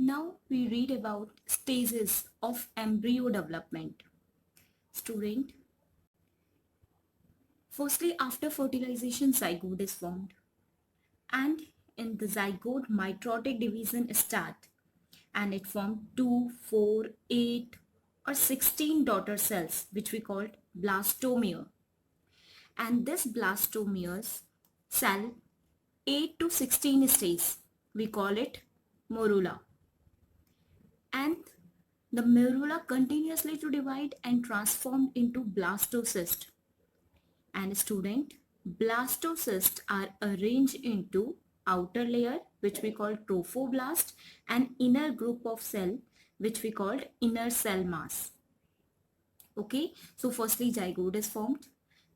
Now we read about stages of embryo development. Student, firstly after fertilization zygote is formed, and in the zygote mitotic division start, and it formed 2, 4, 8 or 16 daughter cells which we called blastomere, and this blastomeres cell 8 to 16 stays, we call it morula, and the morula continuously to divide and transform into blastocyst. And student, blastocysts are arranged into outer layer which we call trophoblast and inner group of cell which we called inner cell mass. Okay, so firstly zygote is formed,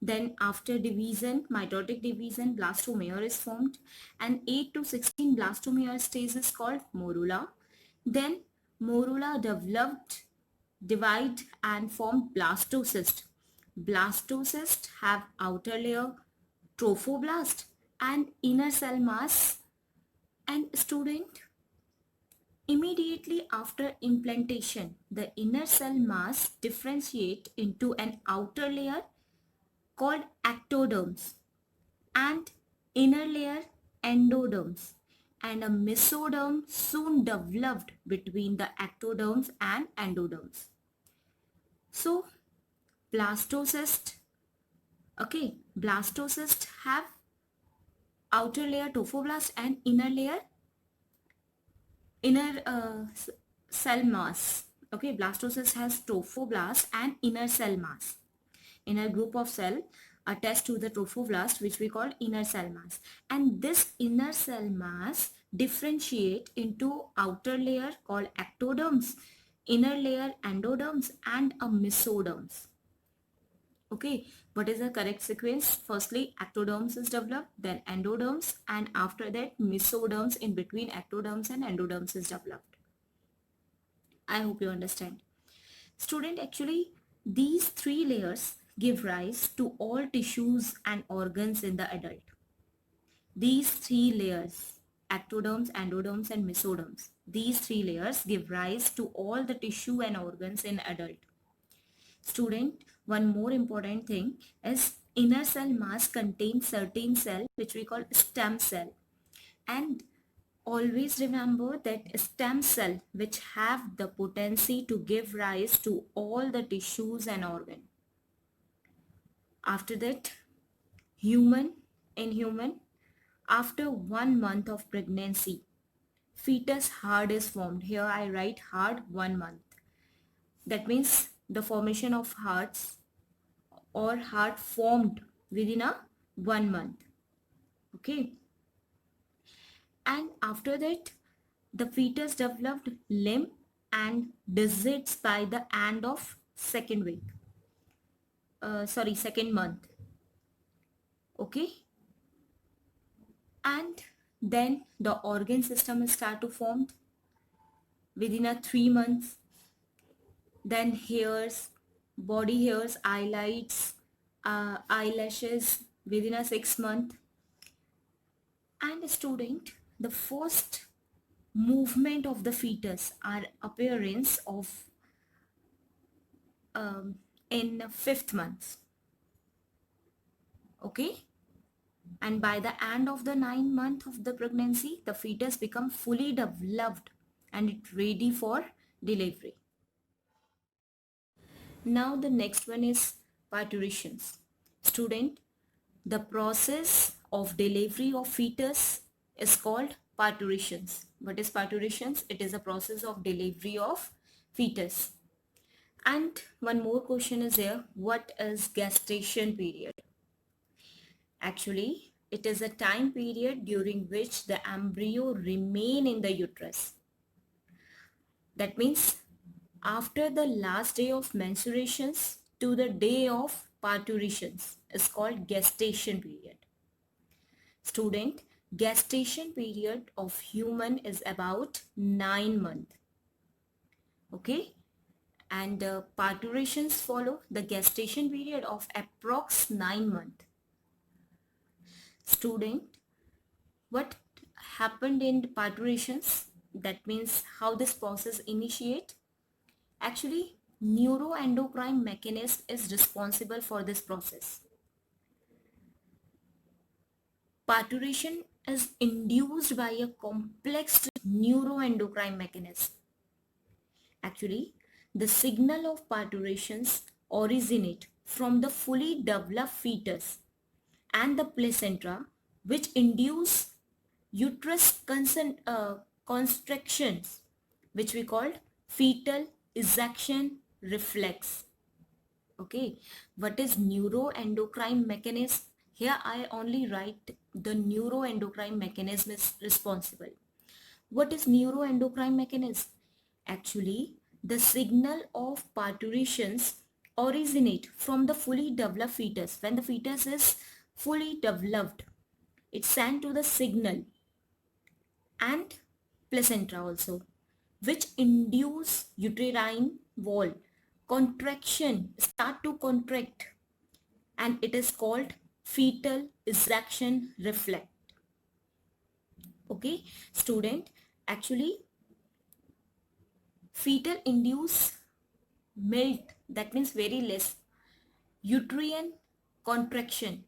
then after division, mitotic division, blastomere is formed, and 8 to 16 blastomere stage is called morula. Then morula developed, divide and form blastocyst. Blastocysts have outer layer, trophoblast and inner cell mass. And student, immediately after implantation, the inner cell mass differentiate into an outer layer called ectoderms and inner layer endoderms, and a mesoderm soon developed between the ectoderms and endoderms. So blastocyst, okay, blastocyst have outer layer trophoblast and inner layer inner cell mass. Okay, blastocyst has trophoblast and inner cell mass. Inner group of cell attached to the trophoblast which we call inner cell mass, and this inner cell mass differentiate into outer layer called ectoderms, inner layer endoderms and a mesoderms. Okay, what is the correct sequence? Firstly ectoderms is developed, then endoderms, and after that mesoderms in between ectoderms and endoderms is developed. I hope you understand. Student, actually these three layers give rise to all tissues and organs in the adult. These three layers, ectoderms, endoderms and mesoderms, these three layers give rise to all the tissue and organs in adult. Student, one more important thing is inner cell mass contains certain cell which we call stem cell, and always remember that stem cell which have the potency to give rise to all the tissues and organ. After that, in human, after 1 month of pregnancy, fetus heart is formed. Here I write heart 1 month. That means the formation of hearts or heart formed within a 1 month. Okay. And after that, the fetus developed limb and digits by the end of second week. Second month. Okay. And then the organ system start to form within a 3 months. Then hairs, body hairs, eyelids, eyelashes within a 6 month. And student, the first movement of the fetus are appearance of in 5th month. Okay, and by the end of the 9 month of the pregnancy, the fetus become fully developed and it ready for delivery. Now the next one is parturitions. Student, the process of delivery of fetus is called parturitions. What is parturitions? It is a process of delivery of fetus. And one more question is here, what is gestation period? Actually, it is a time period during which the embryo remain in the uterus. That means after the last day of menstruations to the day of parturitions is called gestation period. Student, gestation period of human is about 9 months. Okay, and parturitions follow the gestation period of approx 9 months. Student, what happened in parturitions? That means how this process initiate. Actually, neuroendocrine mechanism is responsible for this process. Parturition is induced by a complex neuroendocrine mechanism. Actually, the signal of parturitions originate from the fully developed fetus and the placenta, which induce uterus constrictions, which we called fetal ejection reflex. Okay, what is neuroendocrine mechanism? Here I only write the neuroendocrine mechanism is responsible. What is neuroendocrine mechanism? Actually, the signal of parturitions originate from the fully developed fetus. When the fetus is fully developed, it's sent to the signal and placenta also, which induce uterine wall contraction, start to contract, and it is called fetal ejection reflex. Okay, student, actually fetal induce mild, that means very less uterine contraction,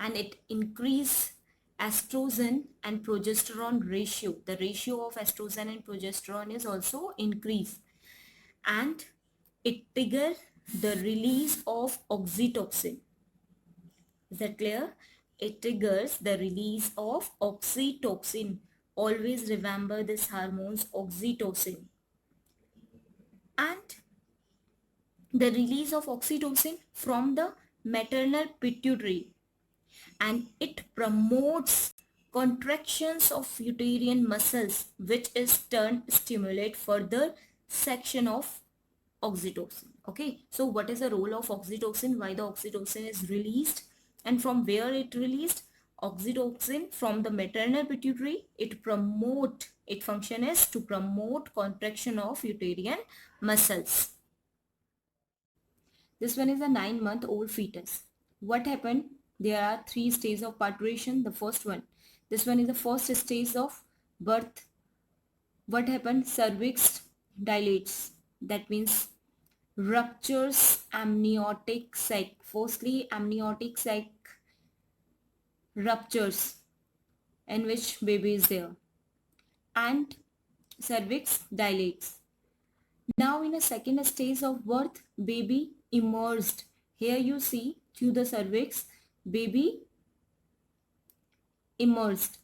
and it increase estrogen and progesterone ratio. The ratio of estrogen and progesterone is also increased, and it trigger the release of oxytocin. Is that clear? It triggers the release of oxytocin. Always remember this hormones oxytocin. And the release of oxytocin from the maternal pituitary, and it promotes contractions of uterine muscles, which is turn stimulate further section of oxytocin. Okay, so what is the role of oxytocin, why the oxytocin is released, and from where it released? Oxytocin from the maternal pituitary, its function is to promote contraction of uterine muscles. This one is a 9-month-old fetus. What happened? There are 3 stages of parturition. The first one, this one is the first stage of birth. What happened? Cervix dilates. That means ruptures amniotic sac. Firstly, amniotic sac ruptures in which baby is there, and cervix dilates. Now in a second stage of birth, baby emerged. Here you see through the cervix, baby emerged.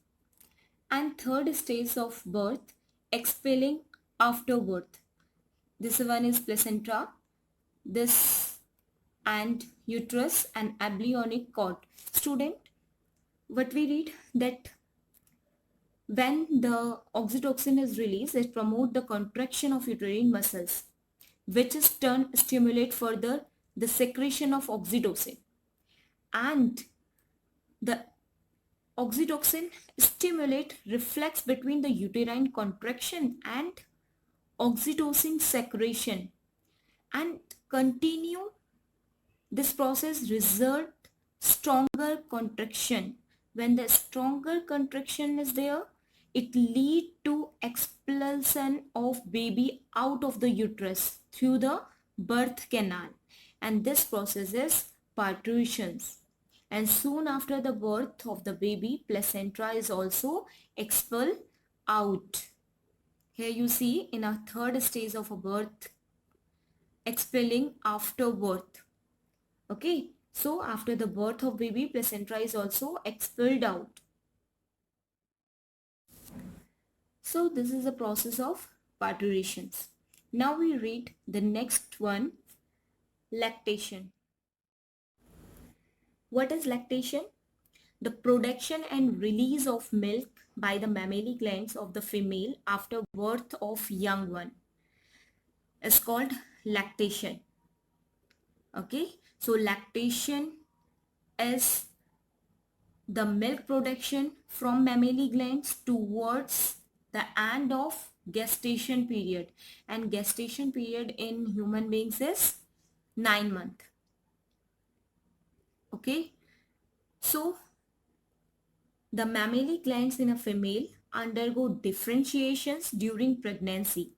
And third stage of birth, expelling after birth. This one is placenta, this and uterus and embryonic cord. Student, what we read that when the oxytocin is released, it promotes the contraction of uterine muscles, which is turn stimulate further the secretion of oxytocin, and the oxytocin stimulate reflex between the uterine contraction and oxytocin secretion, and continue this process result stronger contraction. When the stronger contraction is there, it lead to expulsion of baby out of the uterus through the birth canal, and this process is parturitions. And soon after the birth of the baby, placenta is also expelled out. Here you see in a third stage of a birth, expelling after birth. Okay, so after the birth of baby, placenta is also expelled out. So this is the process of parturitions. Now we read the next one, lactation. What is lactation? The production and release of milk by the mammary glands of the female after birth of young one is called lactation. Okay, so lactation is the milk production from mammary glands towards the end of gestation period, and gestation period in human beings is 9 months. Okay, so the mammary glands in a female undergo differentiations during pregnancy,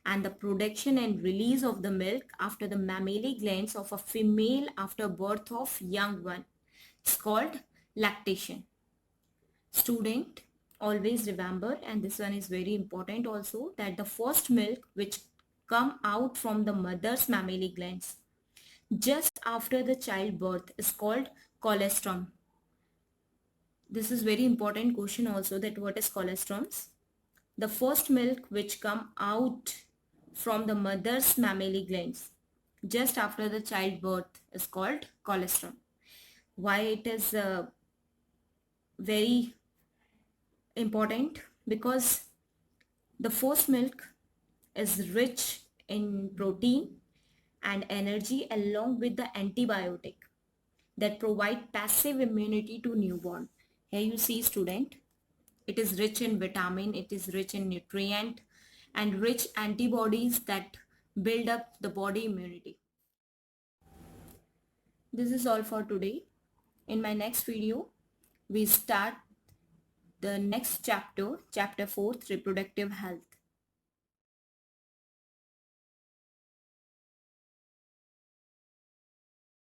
and the production and release of the milk after the mammary glands of a female after birth of young one. It's called lactation. Student, always remember, and this one is very important also, that the first milk which come out from the mother's mammary glands just after the childbirth is called colostrum. This is very important question also, that what is colostrums? The first milk which come out from the mother's mammary glands just after the childbirth is called colostrum. Why it is very important? Because the first milk is rich in protein and energy along with the antibiotic that provide passive immunity to newborn. Here you see, student, it is rich in vitamin, it is rich in nutrient and rich antibodies that build up the body immunity. This is all for today. In my next video, we start the next chapter, chapter 4, reproductive health.